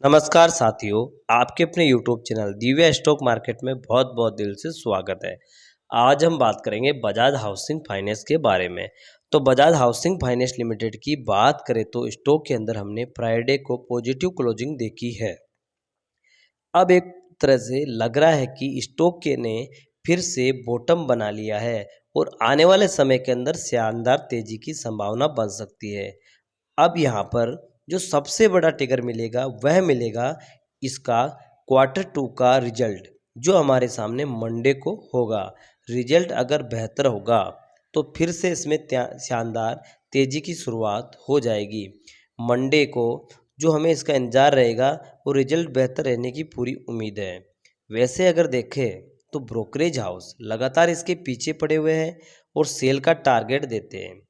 नमस्कार साथियों, आपके अपने YouTube channel Divya stock market में बहुत बहुत दिल से स्वागत है। आज हम बात करेंगे बजाज हाउसिंग फाइनेंस के बारे में। तो बजाज हाउसिंग फाइनेंस लिमिटेड की बात करें तो स्टॉक के अंदर हमने फ्राइडे को पॉजिटिव क्लोजिंग देखी है। अब एक तरह से लग रहा है कि स्टॉक के ने फिर से बॉटम बना लिया है और आने वाले समय के अंदर शानदार तेजी की संभावना बन सकती है। अब यहाँ पर जो सबसे बड़ा ट्रिगर मिलेगा वह मिलेगा इसका क्वार्टर टू का रिजल्ट, जो हमारे सामने मंडे को होगा। रिजल्ट अगर बेहतर होगा तो फिर से इसमें शानदार तेजी की शुरुआत हो जाएगी। मंडे को जो हमें इसका इंतजार रहेगा वो रिजल्ट बेहतर रहने की पूरी उम्मीद है। वैसे अगर देखें तो ब्रोकरेज हाउस लगातार इसके पीछे पड़े हुए हैं और सेल का टारगेट देते हैं,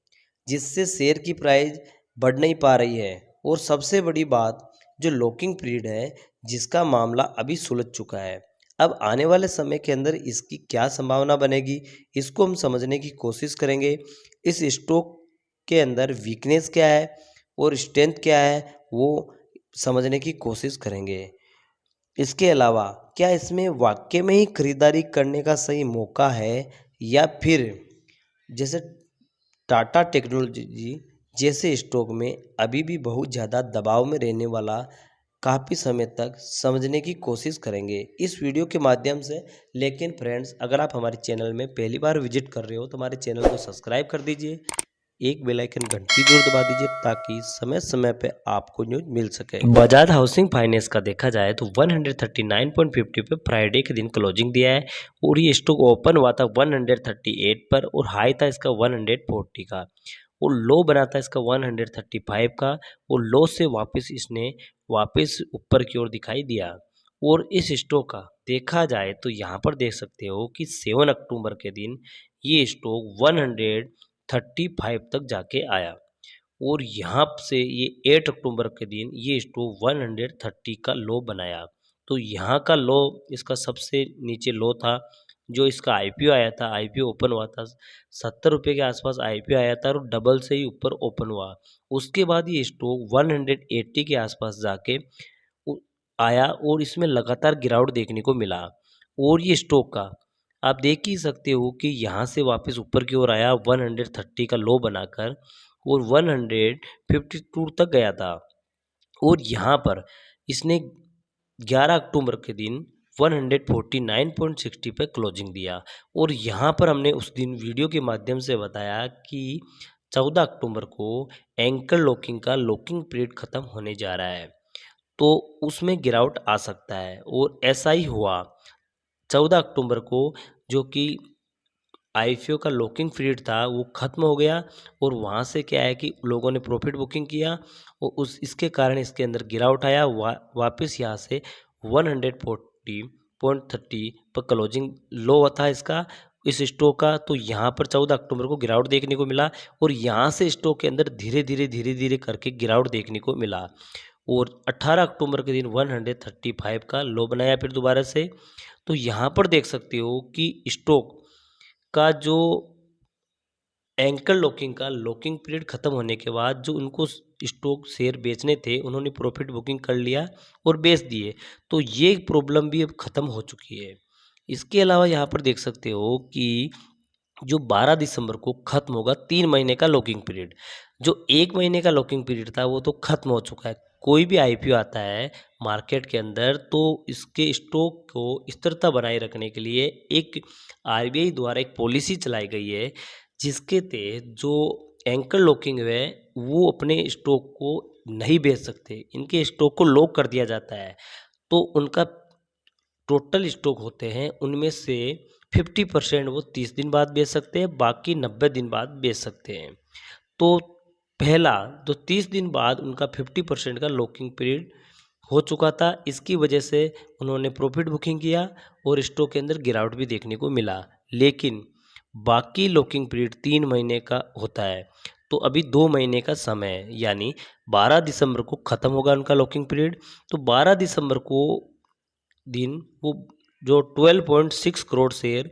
जिससे शेयर की प्राइस बढ़ नहीं पा रही है। और सबसे बड़ी बात जो लॉकिंग पीरियड है, जिसका मामला अभी सुलझ चुका है। अब आने वाले समय के अंदर इसकी क्या संभावना बनेगी, इसको हम समझने की कोशिश करेंगे। इस स्टॉक के अंदर वीकनेस क्या है और स्ट्रेंथ क्या है वो समझने की कोशिश करेंगे। इसके अलावा क्या इसमें वाकई में ही खरीदारी करने का सही मौका है, या फिर जैसे टाटा टेक्नोलॉजी जैसे स्टॉक में अभी भी बहुत ज़्यादा दबाव में रहने वाला, काफ़ी समय तक समझने की कोशिश करेंगे इस वीडियो के माध्यम से। लेकिन फ्रेंड्स, अगर आप हमारे चैनल में पहली बार विजिट कर रहे हो तो हमारे चैनल को सब्सक्राइब कर दीजिए, एक बेल आइकन घंटी जरूर दबा दीजिए ताकि समय समय पे आपको न्यूज मिल सके। बजाज हाउसिंग फाइनेंस का देखा जाए तो 139.50 पे फ्राइडे के दिन क्लोजिंग दिया है और ये स्टॉक ओपन हुआ था 138 पर और हाई था इसका 140 का और लो बना था इसका 135 का और लो से वापस इसने वापस ऊपर की ओर दिखाई दिया। और इस स्टॉक का देखा जाए तो यहाँ पर देख सकते हो कि 7 अक्टूबर के दिन ये स्टॉक 135 तक जाके आया और यहाँ से ये 8 अक्टूबर के दिन ये स्टॉक 130 का लो बनाया। तो यहाँ का लो इसका सबसे नीचे लो था। जो इसका आईपीओ आया था, आईपीओ ओपन हुआ था 70 रुपये के आसपास आईपीओ आया था और डबल से ही ऊपर ओपन हुआ। उसके बाद ये स्टॉक 180 के आसपास जाके उ- आया और इसमें लगातार गिरावट देखने को मिला। और ये स्टॉक का आप देख ही सकते हो कि यहाँ से वापस ऊपर की ओर आया 130 का लो बनाकर और 152 तक गया था। और यहाँ पर इसने 11 अक्टूबर के दिन 149.60 पे क्लोजिंग दिया। और यहाँ पर हमने उस दिन वीडियो के माध्यम से बताया कि 14 अक्टूबर को एंकर लॉकिंग का लॉकिंग पीरियड ख़त्म होने जा रहा है, तो उसमें गिरावट आ सकता है और ऐसा ही हुआ। 14 अक्टूबर को जो कि आईपीओ का लॉकिंग पीरियड था वो ख़त्म हो गया और वहाँ से क्या है कि लोगों ने प्रॉफिट बुकिंग किया और उस इसके कारण इसके अंदर गिरावट आया। वापस यहाँ से 140.30 पर क्लोजिंग लो था इसका, इस स्टॉक का। तो यहाँ पर 14 अक्टूबर को गिरावट देखने को मिला और यहाँ से स्टॉक के अंदर धीरे धीरे करके गिरावट देखने को मिला और 18 अक्टूबर के दिन 135 का लो बनाया फिर दोबारा से। तो यहाँ पर देख सकते हो कि स्टॉक का जो एंकर लॉकिंग का लॉकिंग पीरियड ख़त्म होने के बाद जो उनको स्टॉक शेयर बेचने थे, उन्होंने प्रॉफिट बुकिंग कर लिया और बेच दिए। तो ये प्रॉब्लम भी अब ख़त्म हो चुकी है। इसके अलावा यहाँ पर देख सकते हो कि जो 12 दिसंबर को ख़त्म होगा 3 महीने का लॉकिंग पीरियड, जो 1 महीने का लॉकिंग पीरियड था वो तो ख़त्म हो चुका है। कोई भी आईपीओ आता है मार्केट के अंदर तो इसके स्टॉक को स्थिरता बनाए रखने के लिए एक आरबीआई द्वारा एक पॉलिसी चलाई गई है, जिसके तहत जो एंकर लॉकिंग है वो अपने स्टॉक को नहीं बेच सकते, इनके स्टॉक को लॉक कर दिया जाता है। तो उनका टोटल स्टॉक होते हैं उनमें से 50% वो 30 दिन बाद बेच सकते हैं, बाकी 90 दिन बाद बेच सकते हैं। तो पहला जो 30 दिन बाद उनका 50% का लॉकिंग पीरियड हो चुका था, इसकी वजह से उन्होंने प्रॉफिट बुकिंग किया और स्टॉक के अंदर गिरावट भी देखने को मिला। लेकिन बाकी लॉकिंग पीरियड 3 महीने का होता है, तो अभी 2 महीने का समय है, यानी 12 दिसंबर को ख़त्म होगा उनका लॉकिंग पीरियड। तो 12 दिसंबर को दिन वो जो 12.6 करोड़ शेयर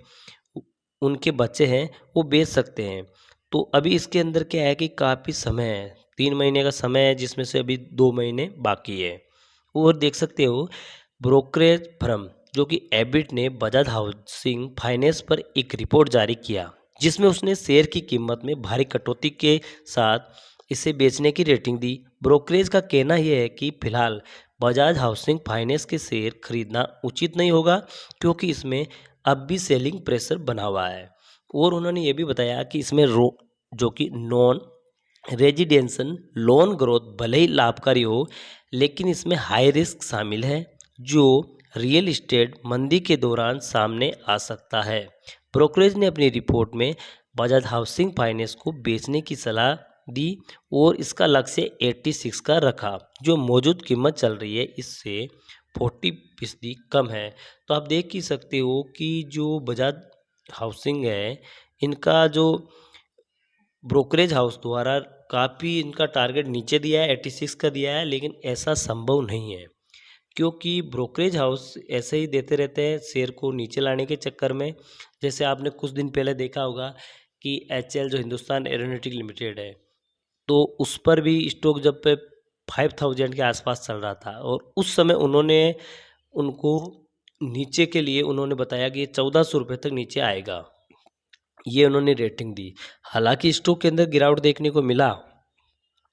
उनके बचे हैं वो बेच सकते हैं। तो अभी इसके अंदर क्या है कि काफ़ी समय है, 3 महीने का समय है जिसमें से अभी 2 महीने बाकी है। और देख सकते हो ब्रोकरेज फर्म जो कि एबिट ने बजाज हाउसिंग फाइनेंस पर एक रिपोर्ट जारी किया, जिसमें उसने शेयर की कीमत में भारी कटौती के साथ इसे बेचने की रेटिंग दी। ब्रोकरेज का कहना यह है कि फिलहाल बजाज हाउसिंग फाइनेंस के शेयर खरीदना उचित नहीं होगा, क्योंकि इसमें अब भी सेलिंग प्रेशर बना हुआ है। और उन्होंने ये भी बताया कि इसमें जो कि नॉन रेजिडेंशियल लोन ग्रोथ भले ही लाभकारी हो, लेकिन इसमें हाई रिस्क शामिल है, जो रियल एस्टेट मंदी के दौरान सामने आ सकता है। ब्रोकरेज ने अपनी रिपोर्ट में बजाज हाउसिंग फाइनेंस को बेचने की सलाह दी और इसका लक्ष्य 86 का रखा, जो मौजूद कीमत चल रही है इससे 40% कम है। तो आप देख ही सकते हो कि जो बजाज हाउसिंग है, इनका जो ब्रोकरेज हाउस द्वारा काफ़ी इनका टारगेट नीचे दिया है, 86 का दिया है, लेकिन ऐसा संभव नहीं है, क्योंकि ब्रोकरेज हाउस ऐसे ही देते रहते हैं शेयर को नीचे लाने के चक्कर में। जैसे आपने कुछ दिन पहले देखा होगा कि एचएल जो हिंदुस्तान एरोनॉटिक लिमिटेड है, तो उस पर भी स्टॉक जब पे 5000 के आसपास चल रहा था, और उस समय उन्होंने उनको नीचे के लिए उन्होंने बताया कि ये 1400 रुपये तक नीचे आएगा, ये उन्होंने रेटिंग दी। हालांकि स्टॉक के अंदर गिरावट देखने को मिला,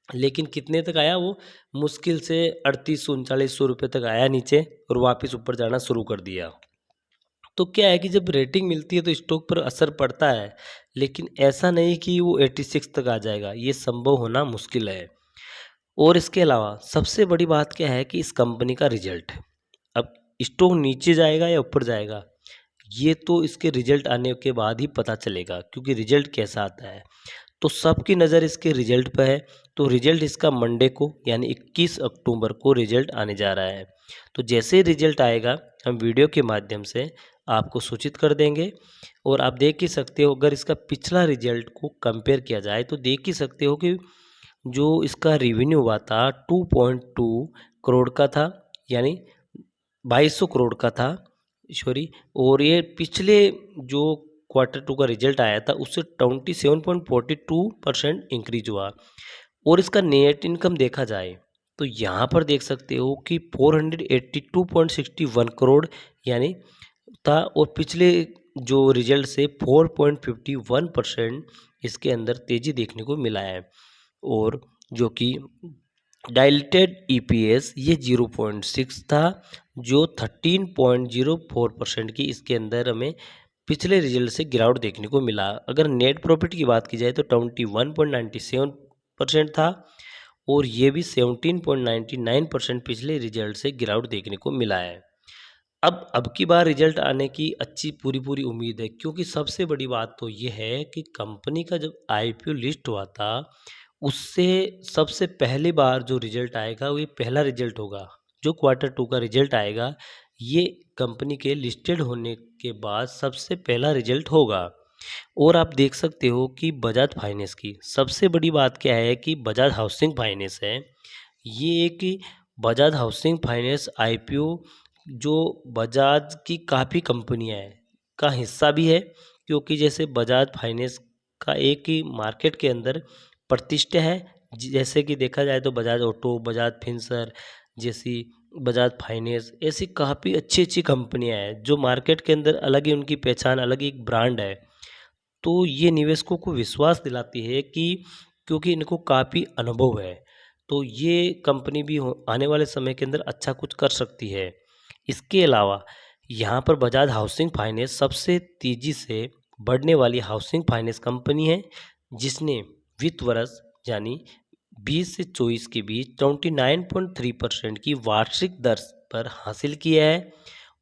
लेकिन कितने तक आया वो, मुश्किल से 3800-3900 रुपये तक आया नीचे, और वापस ऊपर जाना शुरू कर दिया। तो क्या है कि जब रेटिंग मिलती है तो स्टॉक पर असर पड़ता है, लेकिन ऐसा नहीं कि वो 86 तक आ जाएगा, ये संभव होना मुश्किल है। और इसके अलावा सबसे बड़ी बात क्या है कि इस कंपनी का रिजल्ट, अब स्टॉक नीचे जाएगा या ऊपर जाएगा, ये तो इसके रिजल्ट आने के बाद ही पता चलेगा, क्योंकि रिजल्ट कैसा आता है। तो सबकी नज़र इसके रिजल्ट पर है। तो रिजल्ट इसका मंडे को यानी 21 अक्टूबर को रिजल्ट आने जा रहा है। तो जैसे ही रिजल्ट आएगा हम वीडियो के माध्यम से आपको सूचित कर देंगे। और आप देख ही सकते हो, अगर इसका पिछला रिजल्ट को कंपेयर किया जाए तो देख ही सकते हो कि जो इसका रेवेन्यू हुआ था 2.2 करोड़ का था, यानी 2200 करोड़ का था, सॉरी। और ये पिछले जो Q2 का रिजल्ट आया था उससे 27.42% इंक्रीज हुआ। और इसका नेट इनकम देखा जाए तो यहाँ पर देख सकते हो कि 482.61 करोड़ यानी था, और पिछले जो रिजल्ट से 4.51% इसके अंदर तेजी देखने को मिला है। और जो कि डाइल्यूटेड ईपीएस ये 0.6 था, जो 13.04% की इसके अंदर हमें पिछले रिजल्ट से गिरावट देखने को मिला। अगर नेट प्रॉफिट की बात की जाए तो 21.97% था, और ये भी 17.99% पिछले रिजल्ट से गिरावट देखने को मिला है। अब की बार रिजल्ट आने की अच्छी पूरी उम्मीद है, क्योंकि सबसे बड़ी बात तो ये है कि कंपनी का जब आईपीओ लिस्ट हुआ था, उससे सबसे पहली बार जो रिजल्ट आएगा वो ये पहला रिजल्ट होगा। जो Q2 का रिजल्ट आएगा, ये कंपनी के लिस्टेड होने के बाद सबसे पहला रिजल्ट होगा। और आप देख सकते हो कि बजाज फाइनेंस की सबसे बड़ी बात क्या है कि बजाज हाउसिंग फाइनेंस है, ये एक बजाज हाउसिंग फाइनेंस आईपीओ जो बजाज की काफ़ी कंपनियां हैं का हिस्सा भी है, क्योंकि जैसे बजाज फाइनेंस का एक ही मार्केट के अंदर प्रतिष्ठा है। जैसे कि देखा जाए तो बजाज ऑटो, बजाज फिनसर जैसी, बजाज फाइनेंस, ऐसी काफ़ी अच्छी अच्छी कंपनियां हैं जो मार्केट के अंदर अलग ही उनकी पहचान, अलग ही एक ब्रांड है। तो ये निवेशकों को विश्वास दिलाती है कि क्योंकि इनको काफ़ी अनुभव है, तो ये कंपनी भी आने वाले समय के अंदर अच्छा कुछ कर सकती है। इसके अलावा यहाँ पर बजाज हाउसिंग फाइनेंस सबसे तेज़ी से बढ़ने वाली हाउसिंग फाइनेंस कंपनी है, जिसने वित्त वर्ष यानी 20 से 24 के बीच 29.3% की वार्षिक दर पर हासिल किया है।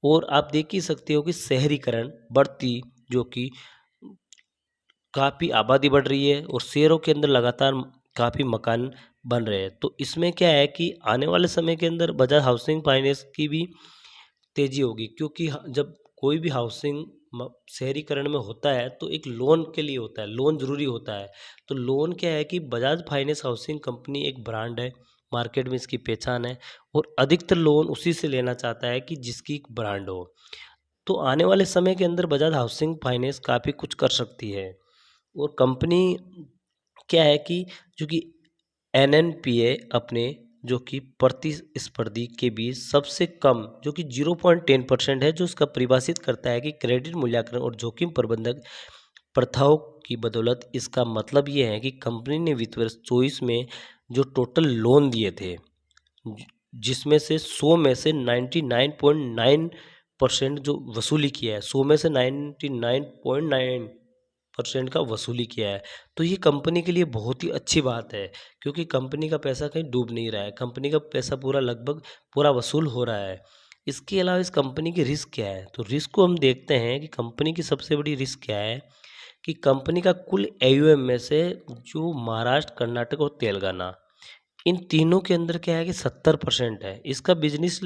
और आप देख ही सकते हो कि शहरीकरण बढ़ती, जो कि काफ़ी आबादी बढ़ रही है और शहरों के अंदर लगातार काफ़ी मकान बन रहे हैं। तो इसमें क्या है कि आने वाले समय के अंदर बजाज हाउसिंग फाइनेंस की भी तेज़ी होगी, क्योंकि जब कोई भी हाउसिंग शहरीकरण में होता है तो एक लोन के लिए होता है, लोन ज़रूरी होता है। तो लोन क्या है कि बजाज फाइनेंस हाउसिंग कंपनी एक ब्रांड है, मार्केट में इसकी पहचान है, और अधिकतर लोन उसी से लेना चाहता है कि जिसकी एक ब्रांड हो। तो आने वाले समय के अंदर बजाज हाउसिंग फाइनेंस काफ़ी कुछ कर सकती है। और कंपनी क्या है कि जो कि एनएनपीए अपने जो कि प्रतिस्पर्धी के बीच सबसे कम जो कि 0.10% है, जो इसका परिभाषित करता है कि क्रेडिट मूल्यांकन और जोखिम प्रबंधक प्रथाओं की बदौलत इसका मतलब ये है कि कंपनी ने वित्त वर्ष 24 में जो टोटल लोन दिए थे, जिसमें से 100 में से 99.9% जो वसूली किया है, 100 में से 99.9% का वसूली किया है। तो ये कंपनी के लिए बहुत ही अच्छी बात है, क्योंकि कंपनी का पैसा कहीं डूब नहीं रहा है, कंपनी का पैसा पूरा लगभग पूरा वसूल हो रहा है। इसके अलावा इस कंपनी की रिस्क क्या है, तो रिस्क को हम देखते हैं कि कंपनी की सबसे बड़ी रिस्क क्या है कि कंपनी का कुल एयूएम में से जो महाराष्ट्र, कर्नाटक और तेलंगाना, इन तीनों के अंदर क्या है कि 70% है इसका बिजनेस।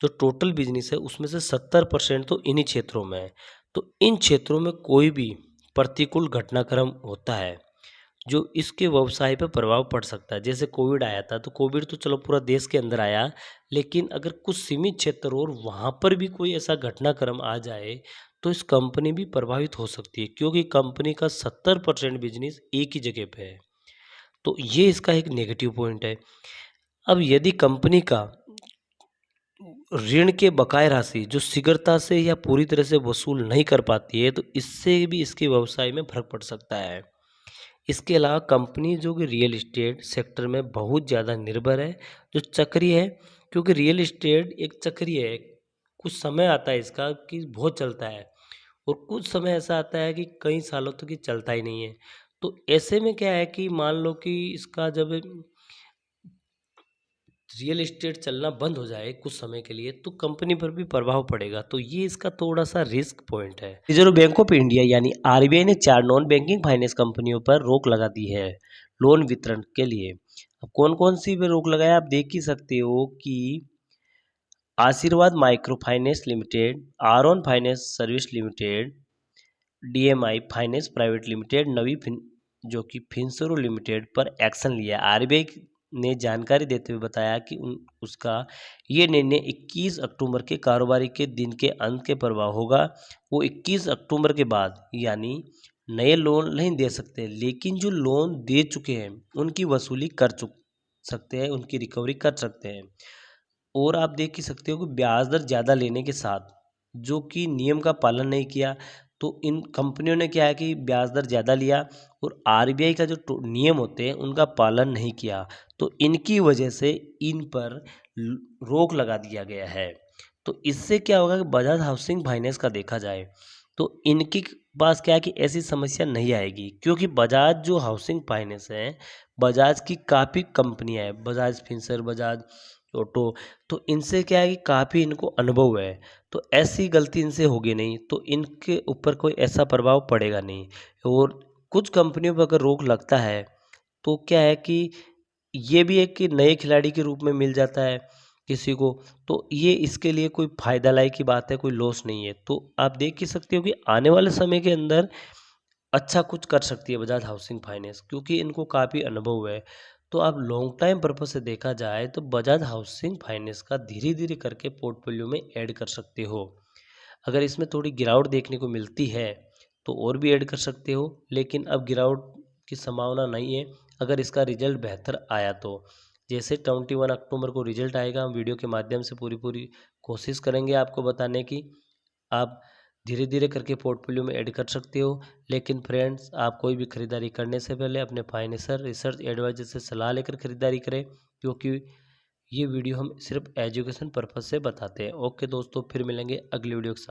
जो टोटल बिजनेस है उसमें से 70% तो इन्हीं क्षेत्रों में है। तो इन क्षेत्रों में कोई भी प्रतिकूल घटनाक्रम होता है जो इसके व्यवसाय पर प्रभाव पड़ सकता है। जैसे कोविड आया था, तो कोविड तो चलो पूरा देश के अंदर आया, लेकिन अगर कुछ सीमित क्षेत्र और वहाँ पर भी कोई ऐसा घटनाक्रम आ जाए तो इस कंपनी भी प्रभावित हो सकती है, क्योंकि कंपनी का 70% बिजनेस एक ही जगह पे है। तो ये इसका एक नेगेटिव पॉइंट है। अब यदि कंपनी का ऋण के बकाया राशि जो शीघ्रता से या पूरी तरह से वसूल नहीं कर पाती है, तो इससे भी इसके व्यवसाय में फर्क पड़ सकता है। इसके अलावा कंपनी जो कि रियल एस्टेट सेक्टर में बहुत ज़्यादा निर्भर है, जो चक्रीय है, क्योंकि रियल एस्टेट एक चक्रीय है। कुछ समय आता है इसका कि बहुत चलता है, और कुछ समय ऐसा आता है कि कई सालों तक ये चलता ही नहीं है। तो ऐसे में क्या है कि मान लो कि इसका जब रियल एस्टेट चलना बंद हो जाए कुछ समय के लिए, तो कंपनी पर भी प्रभाव पड़ेगा। तो ये इसका थोड़ा सा रिस्क पॉइंट है। रिजर्व बैंक ऑफ इंडिया यानी आरबीआई ने 4 नॉन बैंकिंग फाइनेंस कंपनियों पर रोक लगा दी है लोन वितरण के लिए। अब कौन कौन सी पे रोक लगाया, आप देख ही सकते हो कि Aashirvad micro finance limited, Arohan finance service limited, DMI finance private limited, Navi fin जो कि फिनसरो लिमिटेड पर एक्शन लिया। आरबीआई ने जानकारी देते हुए बताया कि उसका ये निर्णय 21 अक्टूबर के कारोबारी के दिन के अंत के प्रभाव होगा। वो 21 अक्टूबर के बाद यानी नए लोन नहीं दे सकते, लेकिन जो लोन दे चुके हैं उनकी वसूली कर सकते हैं, उनकी रिकवरी कर सकते हैं। और आप देख ही सकते हो कि ब्याज दर ज़्यादा लेने के साथ जो कि नियम का पालन नहीं किया, तो इन कंपनियों ने क्या है कि ब्याज दर ज़्यादा लिया और आरबीआई का जो नियम होते हैं उनका पालन नहीं किया, तो इनकी वजह से इन पर रोक लगा दिया गया है। तो इससे क्या होगा कि बजाज हाउसिंग फाइनेंस का देखा जाए तो इनके पास क्या है कि ऐसी समस्या नहीं आएगी, क्योंकि बजाज जो हाउसिंग फाइनेंस है, बजाज की काफ़ी कंपनियां हैं, बजाज फिंसर, बजाज ऑटो, तो इनसे क्या है कि काफ़ी इनको अनुभव है, तो ऐसी गलती इनसे होगी नहीं, तो इनके ऊपर कोई ऐसा प्रभाव पड़ेगा नहीं। और कुछ कंपनियों पर अगर रोक लगता है तो क्या है कि ये भी एक कि नए खिलाड़ी के रूप में मिल जाता है किसी को, तो ये इसके लिए कोई फ़ायदा लाई की बात है, कोई लॉस नहीं है। तो आप देख ही सकते हो कि आने वाले समय के अंदर अच्छा कुछ कर सकती है बजाज हाउसिंग फाइनेंस, क्योंकि इनको काफ़ी अनुभव है। तो आप लॉन्ग टाइम पर्पज से देखा जाए तो बजाज हाउसिंग फाइनेंस का धीरे धीरे करके पोर्टफोलियो में ऐड कर सकते हो। अगर इसमें थोड़ी गिरावट देखने को मिलती है तो और भी ऐड कर सकते हो, लेकिन अब गिरावट की संभावना नहीं है अगर इसका रिजल्ट बेहतर आया तो। जैसे 21 अक्टूबर को रिजल्ट आएगा, हम वीडियो के माध्यम से पूरी पूरी कोशिश करेंगे आपको बताने की। आप धीरे धीरे करके पोर्टफोलियो में ऐड कर सकते हो। लेकिन फ्रेंड्स, आप कोई भी खरीदारी करने से पहले अपने फाइनेंशियल रिसर्च एडवाइजर से सलाह लेकर खरीदारी करें, क्योंकि ये वीडियो हम सिर्फ एजुकेशन पर्पज़ से बताते हैं। ओके दोस्तों, फिर मिलेंगे अगली वीडियो के साथ।